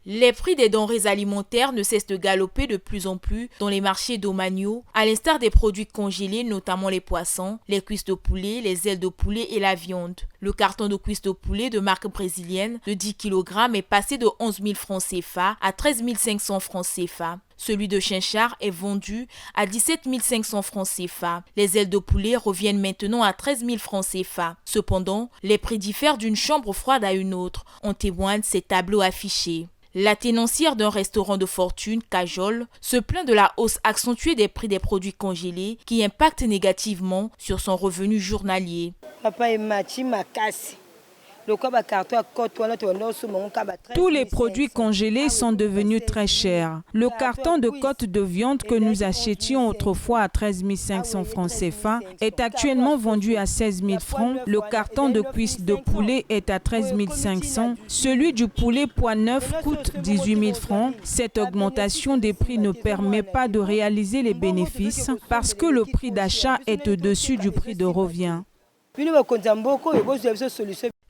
Les prix des denrées alimentaires ne cessent de galoper de plus en plus dans les marchés domaniaux, à l'instar des produits congelés, notamment les poissons, les cuisses de poulet, les ailes de poulet et la viande. Le carton de cuisses de poulet de marque brésilienne de 10 kg est passé de 11 000 francs CFA à 13 500 francs CFA. Celui de Chinchard est vendu à 17 500 francs CFA. Les ailes de poulet reviennent maintenant à 13 000 francs CFA. Cependant, les prix diffèrent d'une chambre froide à une autre. En témoignent ces tableaux affichés. La tenancière d'un restaurant de fortune, Cajol, se plaint de la hausse accentuée des prix des produits congelés qui impacte négativement sur son revenu journalier. Tous les produits congelés sont devenus très chers. Le carton de côte de viande que nous achetions autrefois à 13 500 francs CFA est actuellement vendu à 16 000 francs. Le carton de cuisse de poulet est à 13 500. Celui du poulet poids neuf coûte 18 000 francs. Cette augmentation des prix ne permet pas de réaliser les bénéfices parce que le prix d'achat est au-dessus du prix de revient.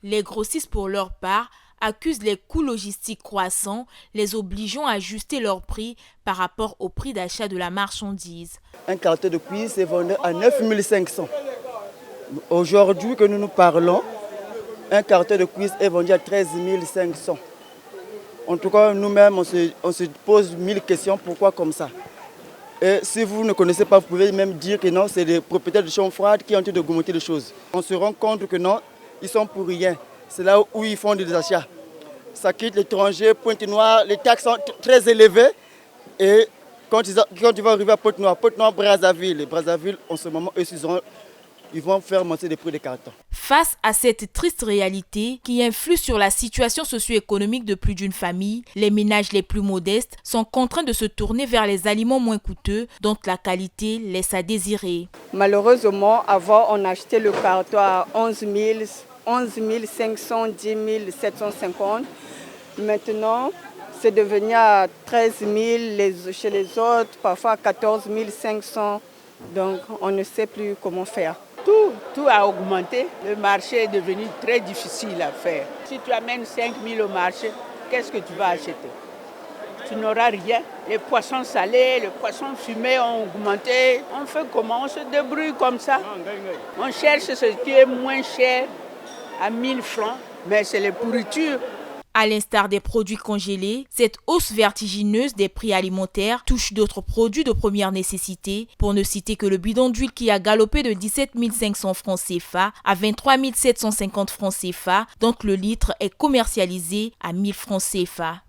Les grossistes, pour leur part, accusent les coûts logistiques croissants, les obligeant à ajuster leur prix par rapport au prix d'achat de la marchandise. Un carton de cuisse est vendu à 9 500. Aujourd'hui que nous parlons, un carton de cuisse est vendu à 13 500. En tout cas, nous-mêmes, on se pose 1000 questions, pourquoi comme ça? Et si vous ne connaissez pas, vous pouvez même dire que non, c'est les propriétaires de chambres froides qui ont en train d'augmenter les choses. On se rend compte que non, ils sont pour rien. C'est là où ils font des achats. Ça quitte l'étranger, Pointe-Noire, les taxes sont très élevées. Et quand ils vont arriver à Pointe-Noire, Brazzaville, en ce moment, ils vont faire monter les prix des cartons. Face à cette triste réalité qui influe sur la situation socio-économique de plus d'une famille, les ménages les plus modestes sont contraints de se tourner vers les aliments moins coûteux dont la qualité laisse à désirer. Malheureusement, avant, on achetait le carton à 11 500, 10 750. Maintenant, c'est devenu à 13 000 chez les autres, parfois 14 500. Donc, on ne sait plus comment faire. Tout a augmenté. Le marché est devenu très difficile à faire. Si tu amènes 5 000 au marché, qu'est-ce que tu vas acheter? Tu n'auras rien. Les poissons salés, les poissons fumés ont augmenté. On fait comment? On se débrouille comme ça. On cherche ce qui est moins cher à 1000 francs, mais c'est les pourritures. À l'instar des produits congelés, cette hausse vertigineuse des prix alimentaires touche d'autres produits de première nécessité, pour ne citer que le bidon d'huile qui a galopé de 17 500 francs CFA à 23 750 francs CFA, dont le litre est commercialisé à 1000 francs CFA.